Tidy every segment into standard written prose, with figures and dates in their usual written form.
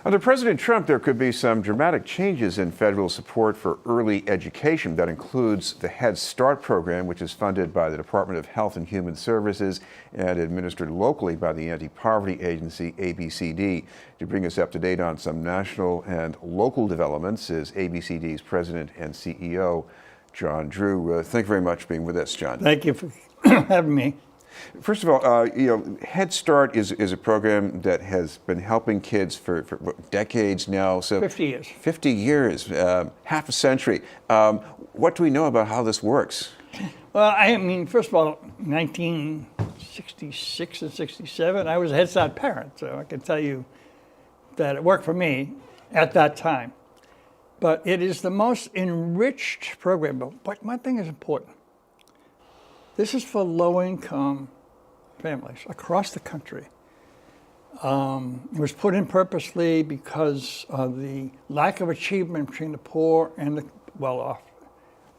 Under President Trump, there could be some dramatic changes in federal support for early education. That includes the Head Start program, which is funded by the Department of Health and Human Services and administered locally by the anti-poverty agency ABCD. To bring us up to date on some national and local developments is ABCD's President and CEO, John Drew. Thank you very much for being with us, John. Thank you for having me. First of all, Head Start is a program that has been helping kids for decades now. So 50 years. 50 years, half a century. What do we know about how this works? Well, I mean, first of all, 1966 and 67, I was a Head Start parent, so I can tell you that it worked for me at that time. But it is the most enriched program. But one thing is important. This is for low-income families across the country. It was put in purposely because of the lack of achievement between the poor and the well-off.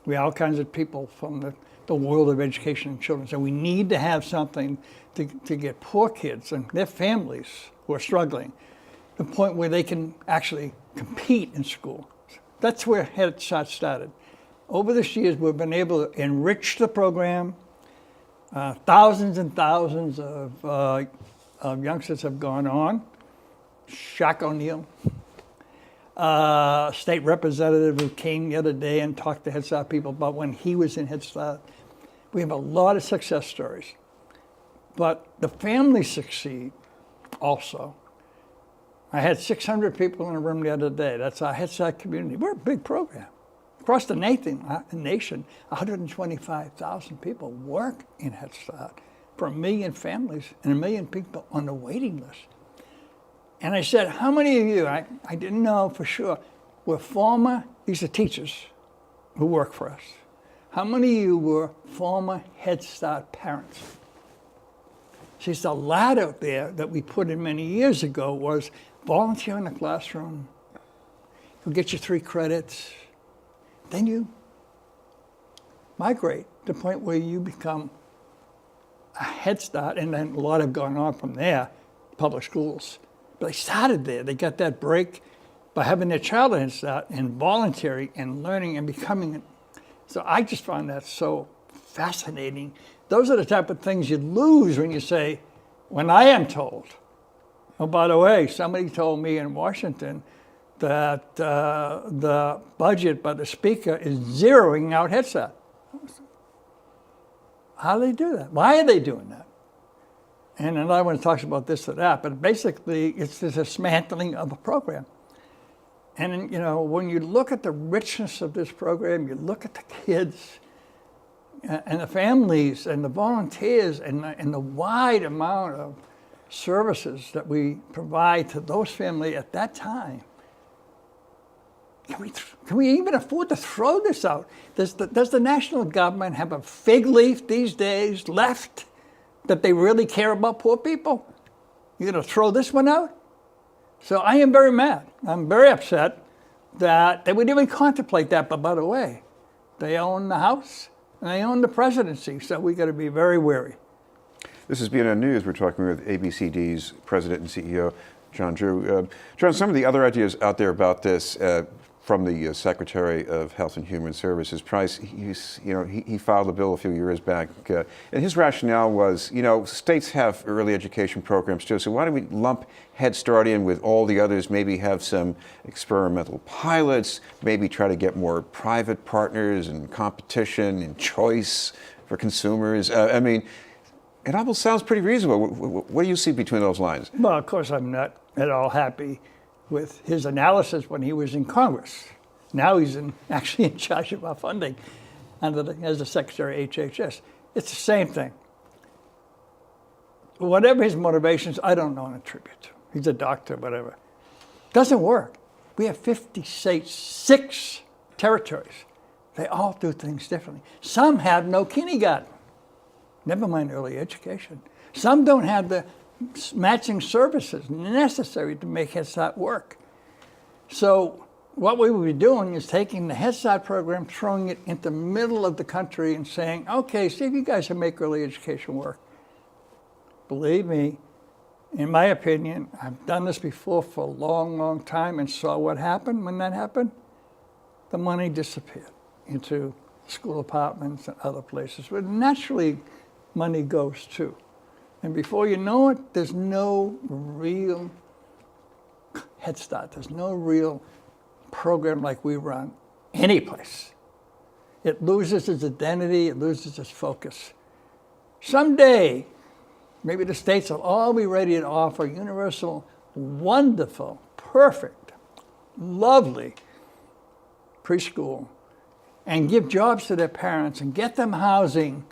We have all kinds of people from the world of education and children. So we need to have something to get poor kids and their families who are struggling to the point where they can actually compete in school. That's where Head Start started. Over the years, we've been able to enrich the program. Thousands and thousands of youngsters have gone on. Shaq O'Neal, state representative who came the other day and talked to Head Start people about when he was in Head Start. We have a lot of success stories. But the families succeed also. I had 600 people in a room the other day. That's our Head Start community. We're a big program. Across the nation, 125,000 people work in Head Start for 1 million families and 1 million people on the waiting list. And I said, how many of you, I didn't know for sure, were these are teachers who work for us. How many of you were former Head Start parents? See, the ladder there that we put in many years ago was volunteer in the classroom, you'll get your 3 credits, then you migrate to the point where you become a Head Start, and then a lot have gone on from there, public schools. But they started there. They got that break by having their child at Head Start and volunteering and learning and becoming it. So I just found that so fascinating. Those are the type of things you lose when you say, when I am told. Oh, by the way, somebody told me in Washington that the budget by the speaker is zeroing out Head Start. How do they do that? Why are they doing that? And another one talks about this or that, but basically it's the dismantling of a program. And when you look at the richness of this program, you look at the kids and the families and the volunteers and the wide amount of services that we provide to those families at that time. Can we even afford to throw this out? Does the national government have a fig leaf these days left that they really care about poor people? You're going to throw this one out? So I am very mad. I'm very upset that they would even contemplate that. But by the way, they own the House and they own the presidency, so we got to be very wary. This is BNN News. We're talking with ABCD's President and CEO, John Drew. John, some of the other ideas out there about this from the Secretary of Health and Human Services, Price, he filed a bill a few years back, and his rationale was, states have early education programs too, so why don't we lump Head Start in with all the others, maybe have some experimental pilots, maybe try to get more private partners and competition and choice for consumers. It almost sounds pretty reasonable. What do you see between those lines? Well, of course, I'm not at all happy with his analysis when he was in Congress. Now he's actually in charge of our funding as the Secretary of HHS. It's the same thing. Whatever his motivations, I don't know and attribute to. He's a doctor, whatever. Doesn't work. We have 50 states, 6 territories. They all do things differently. Some have no kindergarten. Never mind early education. Some don't have the matching services necessary to make Head Start work. So what we would be doing is taking the Head Start program, throwing it into the middle of the country and saying, okay, see if you guys can make early education work. Believe me, In my opinion, I've done this before for a long, long time and saw what happened when that happened. The money disappeared into school apartments and other places where naturally money goes to. And before you know it, there's no real Head Start. There's no real program like we run any place. It loses its identity, it loses its focus. Someday, maybe the states will all be ready to offer universal, wonderful, perfect, lovely preschool and give jobs to their parents and get them housing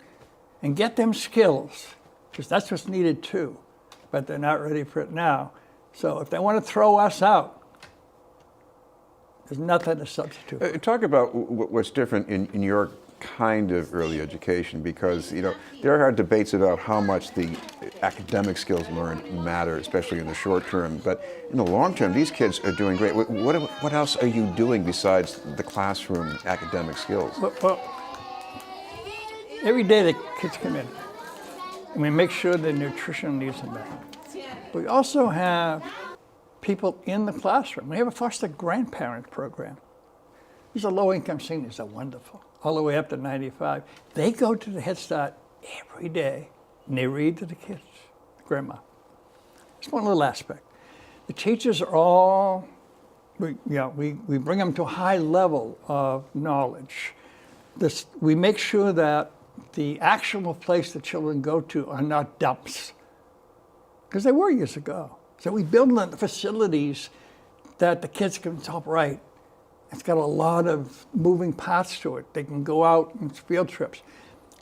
and get them skills, because that's what's needed too. But they're not ready for it now. So if they want to throw us out, there's nothing to substitute for. Talk about what's different in your kind of early education, because there are debates about how much the academic skills learned matter, especially in the short term. But in the long term, these kids are doing great. What else are you doing besides the classroom academic skills? Well, every day the kids come in, and we make sure their nutrition needs are met. We also have people in the classroom. We have a foster grandparent program. These are low-income seniors. They're wonderful, all the way up to 95. They go to the Head Start every day, and they read to the kids, grandma. That's one little aspect. The teachers are all, we bring them to a high level of knowledge. We make sure that the actual place the children go to are not dumps, because they were years ago. So we build the facilities that the kids can top right. It's got a lot of moving parts to it. They can go out on field trips.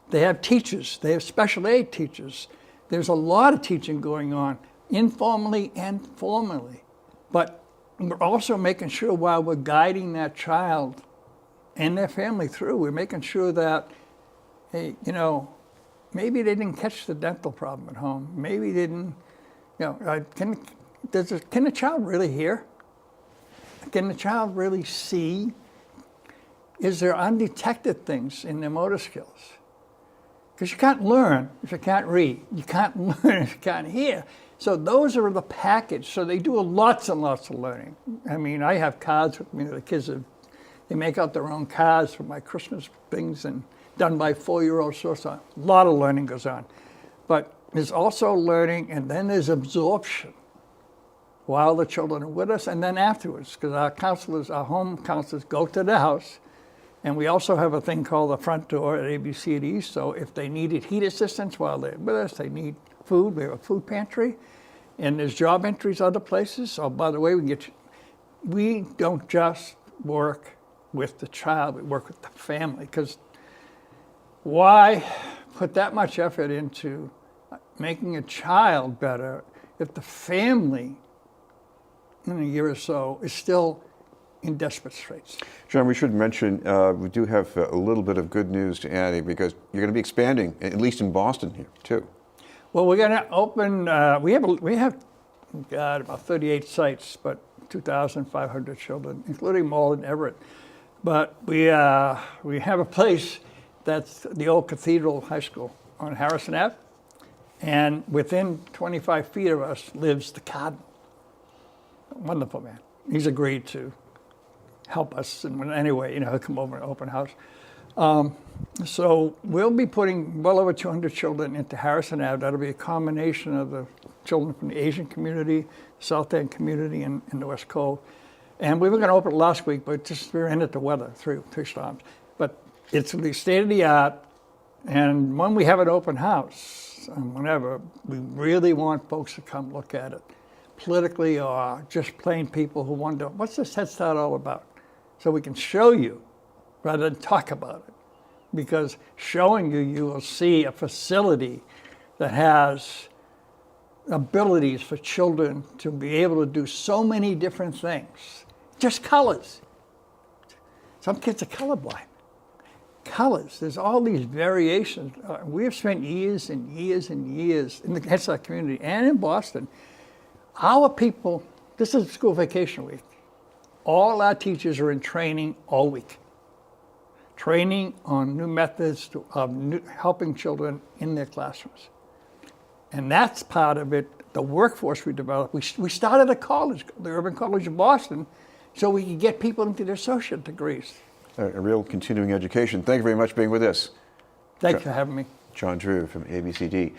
They have teachers. They have special aid teachers. There's a lot of teaching going on, informally and formally. But we're also making sure while we're guiding that child and their family through, we're making sure that, hey, maybe they didn't catch the dental problem at home. Maybe they didn't, can the child really hear? Can the child really see? Is there undetected things in their motor skills? Because you can't learn if you can't read. You can't learn if you can't hear. So those are the package. So they do lots and lots of learning. I mean, I have cards with me. The kids they make out their own cards for my Christmas things and done by 4-year-olds. So a lot of learning goes on. But there's also learning, and then there's absorption while the children are with us, and then afterwards, because our home counselors go to the house, and we also have a thing called the front door at ABCD, so if they needed heat assistance while they're with us, they need food, we have a food pantry, and there's job entries other places. Oh, by the way, we don't just work with the child, we work with the family, because why put that much effort into making a child better if the family in a year or so is still in desperate straits? John, we should mention we do have a little bit of good news to Annie, because you're going to be expanding, at least in Boston here too. Well, we're going to open. We have about 38 sites, but 2,500 children, including Malden, Everett. But we have a place that's the old Cathedral High School on Harrison Ave, and within 25 feet of us lives the Cardinal. Wonderful man. He's agreed to help us in any way, he'll come over and open house. So we'll be putting well over 200 children into Harrison Ave. That'll be a combination of the children from the Asian community, South End community, and the West Cove. And we were going to open it last week, but we ran into weather, three storms. But it's the state of the art. And when we have an open house, whenever, we really want folks to come look at it, politically or just plain people who wonder, what's this Head Start all about? So we can show you rather than talk about it. Because showing you, you will see a facility that has abilities for children to be able to do so many different things. Just colors. Some kids are colorblind. Colors, there's all these variations. We have spent years and years and years in the Head Start community and in Boston. Our people, this is school vacation week. All our teachers are in training all week. Training on new methods of helping children in their classrooms. And that's part of it, the workforce we developed. We started a college, the Urban College of Boston, so we could get people into their associate degrees. A real continuing education. Thank you very much for being with us. Thanks for having me. John Drew from ABCD.